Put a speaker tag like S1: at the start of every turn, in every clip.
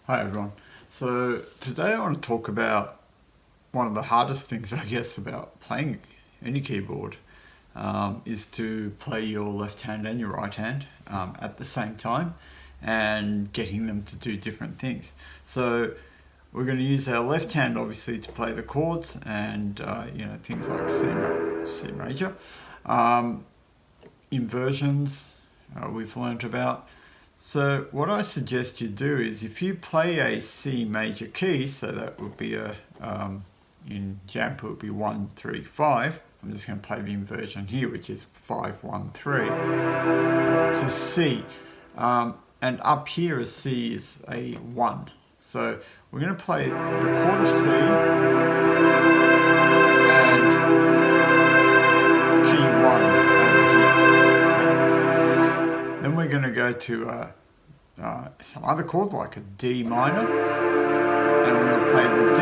S1: Hi everyone. So today I want to talk about one of the hardest things I guess about playing any keyboard is to play your left hand and your right hand at the same time and getting them to do different things. So we're going to use our left hand obviously to play the chords and things like C major, inversions we've learnt about. So what I suggest you do is if you play a C major key, so that would be in JIANPU it would be 1, 3, 5. I'm just going to play the inversion here, which is 5, 1, 3. It's a C. And up here a C is a 1. So we're going to play the chord of C and key 1 over here. Okay. Then we're going to go to some other chord like a D minor, and we're going to play the D.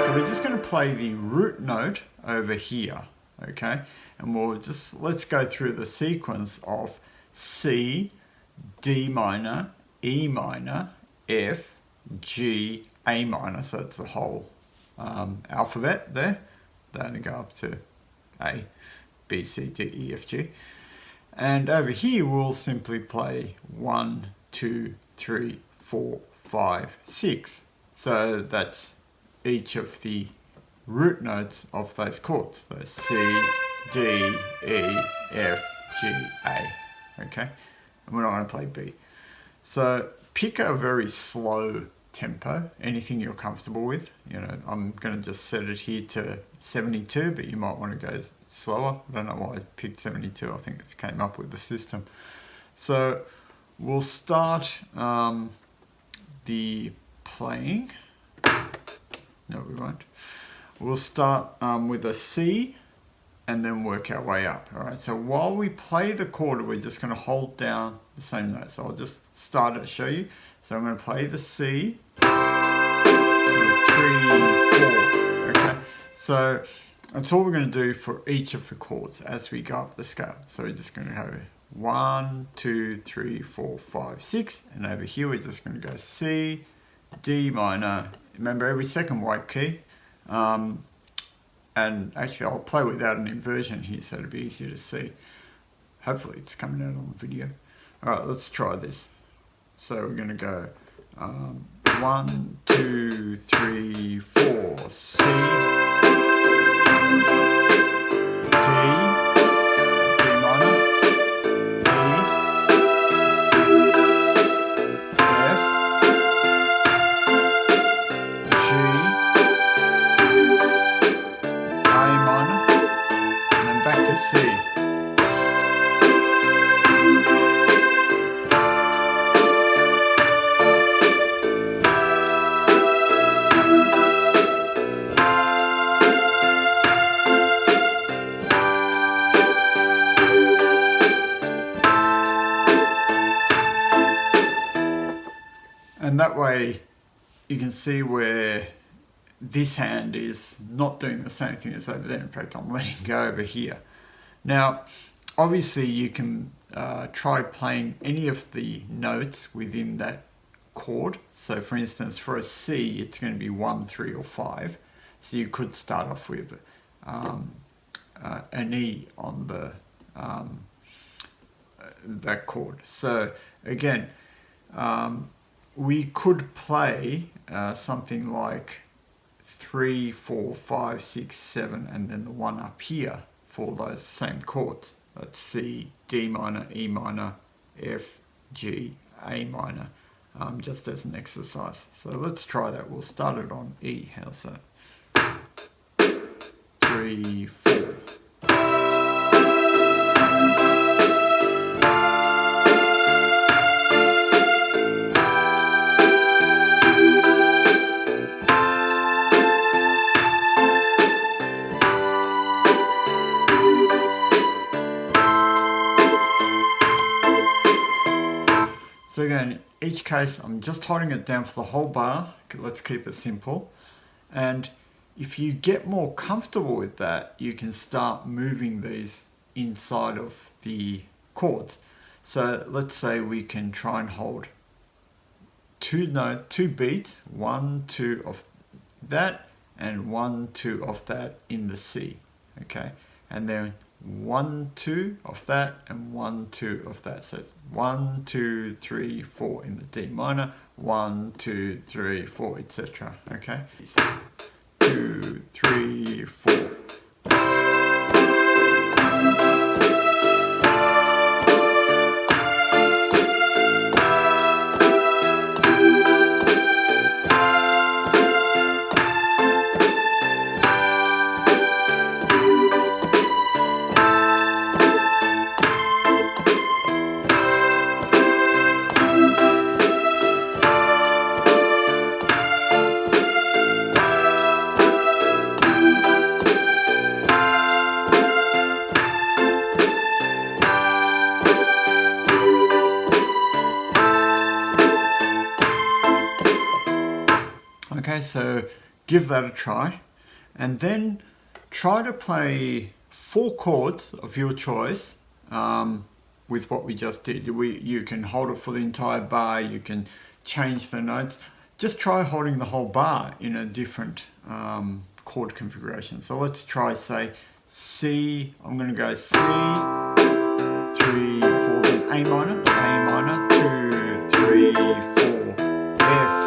S1: So we're just going to play the root note over here, okay? And let's go through the sequence of C, D minor, E minor, F, G, A minor. So it's the whole alphabet there. They only go up to A, B, C, D, E, F, G. And over here we'll simply play 1, 2, 3, 4, 5, 6. So that's each of the root notes of those chords. So C, D, E, F, G, A. Okay? And we're not going to play B. So pick a very slow tempo, anything you're comfortable with. I'm going to just set it here to 72, but you might want to go slower. I don't know why I picked 72. I think it came up with the system. So we'll start the playing. No, we won't. We'll start with a C and then work our way up. All right. So while we play the chord, we're just going to hold down the same note. So I'll just start it, show you. So I'm going to play the C with 3, 4. Okay. So that's all we're going to do for each of the chords as we go up the scale. So we're just going to go 1, 2, 3, 4, 5, 6. And over here we're just going to go C, D minor. Remember every second white key. And actually I'll play without an inversion here so it'll be easier to see. Hopefully it's coming out on the video. Alright, let's try this. So we're going to go 1, 2, 3, 4, C, D, D minor, E, F, G, A minor, and then back to C. And that way you can see where this hand is not doing the same thing as over there. In fact, I'm letting go over here. Now, obviously you can try playing any of the notes within that chord. So for instance, for a C, it's going to be 1, 3, or 5. So you could start off with an E on that chord. So again, we could play something like 3, 4, 5, 6, 7, and then the one up here for those same chords. That's C, D minor, E minor, F, G, A minor, just as an exercise. So let's try that. We'll start it on E. How's that? 3, 4. So again, each case, I'm just holding it down for the whole bar. Let's keep it simple. And if you get more comfortable with that, you can start moving these inside of the chords. So let's say we can try and hold two beats, 1, 2 of that, and 1, 2 of that in the C, okay? And then 1, 2 of that, and 1, 2 of that. So 1, 2, 3, 4 in the D minor, 1, 2, 3, 4, etc. Okay? 2, 3, 4. Okay, so give that a try, and then try to play 4 chords of your choice with what we just did. You can hold it for the entire bar, you can change the notes. Just try holding the whole bar in a different chord configuration. So let's try, say, C. I'm going to go C, 3, 4, then A minor, 2, 3, 4, F,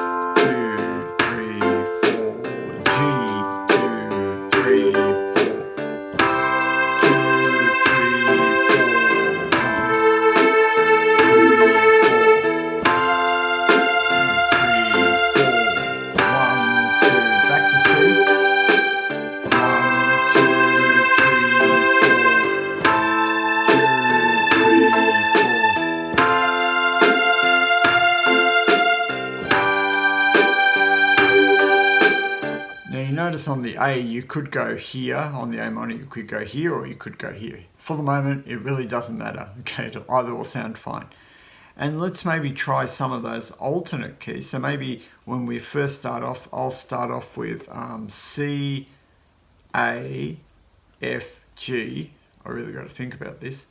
S1: notice on the A, you could go here, on the A minor, you could go here, or you could go here. For the moment, it really doesn't matter, okay? Either will sound fine. And let's maybe try some of those alternate keys. So maybe when we first start off, I'll start off with C, A, F, G. I really got to think about this.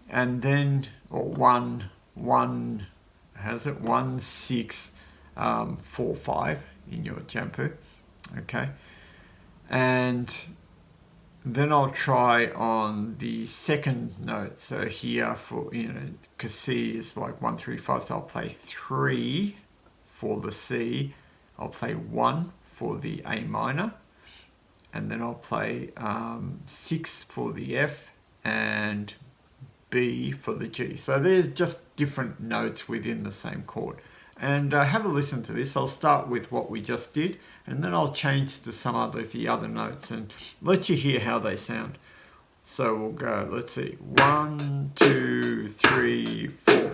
S1: And then, or 1, how's it? 1, 6, 4, 5 in your JIANPU. Okay, and then I'll try on the second note. So here, for, because C is like 1, 3, 5, so I'll play 3 for the C, I'll play 1 for the A minor, and then I'll play 6 for the F and B for the G. So there's just different notes within the same chord. And have a listen to this. I'll start with what we just did, and then I'll change to some of the other notes and let you hear how they sound. So we'll go, let's see, 1, 2, 3, 4.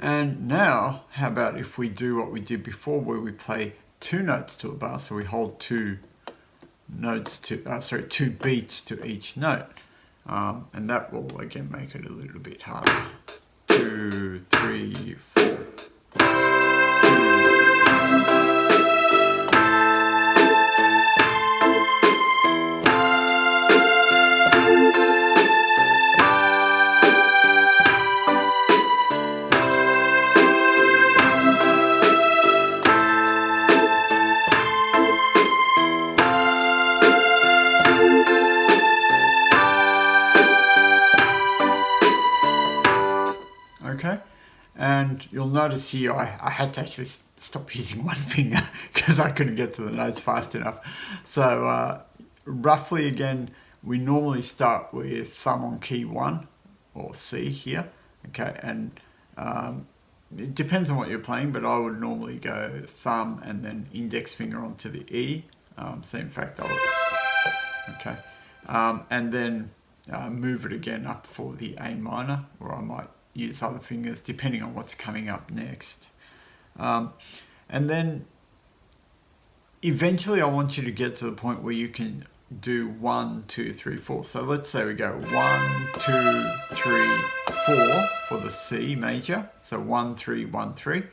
S1: And now, how about if we do what we did before, where we play 2 notes to a bar, so we hold 2 notes to, 2 beats to each note, and that will again make it a little bit harder. 2, 3, 4. Okay, and you'll notice here I had to actually stop using one finger because I couldn't get to the notes fast enough. So roughly again, we normally start with thumb on key 1 or C here, okay, and it depends on what you're playing, but I would normally go thumb and then index finger onto the E, So in fact, okay. And then move it again up for the A minor, or I might use other fingers depending on what's coming up next. And then eventually I want you to get to the point where you can do 1, 2, 3, 4. So let's say we go 1, 2, 3, 4 for the C major. So 1, 3, 1, 3.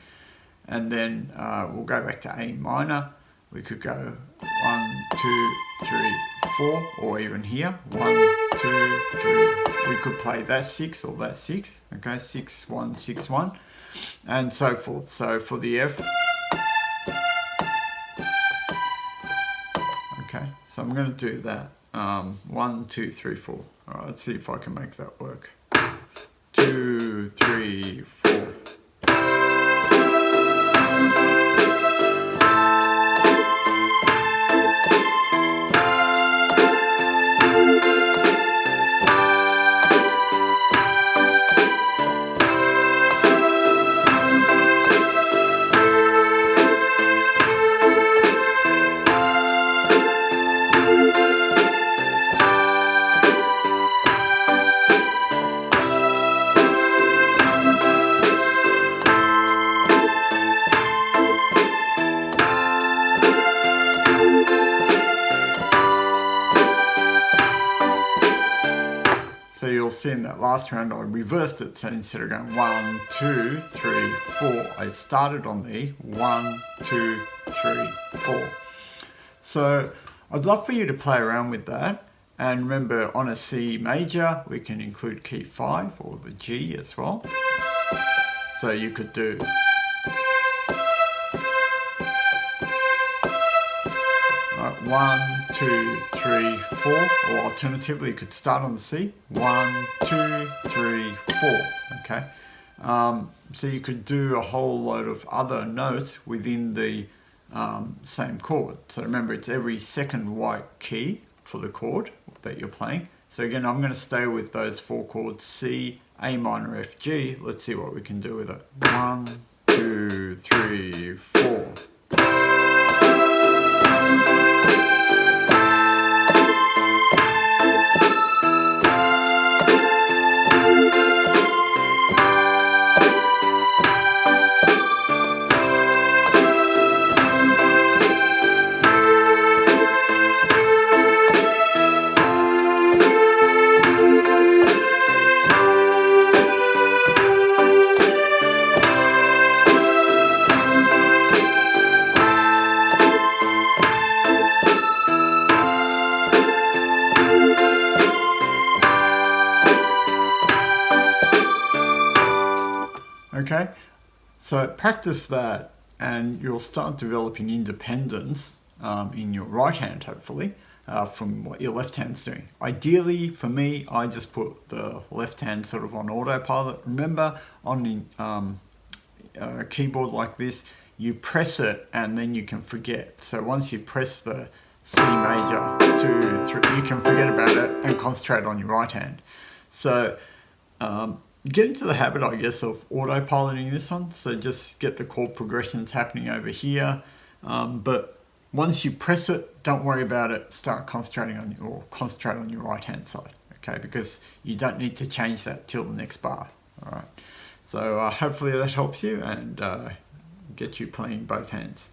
S1: And then we'll go back to A minor. We could go 1, 2, 3, 4, or even here 1, 2, 3. We could play that 6 or that 6. Okay, 6, 1, 6, 1, and so forth. So for the F, okay, so I'm going to do that 1, 2, 3, 4. All right, let's see if I can make that work. 2, 3, 4. So you'll see in that last round I reversed it. So instead of going 1, 2, 3, 4, I started on the 1, 2, 3, 4. So I'd love for you to play around with that. And remember, on a C major, we can include key 5 or the G as well. So you could do right, 1, 2, 3, 4, or alternatively, you could start on the C. 1, 2, 3, 4. Okay. So you could do a whole load of other notes within the same chord. So remember, it's every second white key for the chord that you're playing. So again, I'm going to stay with those 4 chords: C, A minor, F, G. Let's see what we can do with it. 1, 2, 3, 4. Okay, so practice that and you'll start developing independence in your right hand, hopefully, from what your left hand's doing. Ideally, for me, I just put the left hand sort of on autopilot. Remember, on a keyboard like this, you press it and then you can forget. So once you press the C major, 2, 3, you can forget about it and concentrate on your right hand. So get into the habit, I guess, of autopiloting this one. So just get the chord progressions happening over here. But once you press it, don't worry about it. Start concentrating on your right hand side, okay? Because you don't need to change that till the next bar. All right. So hopefully that helps you and get you playing both hands.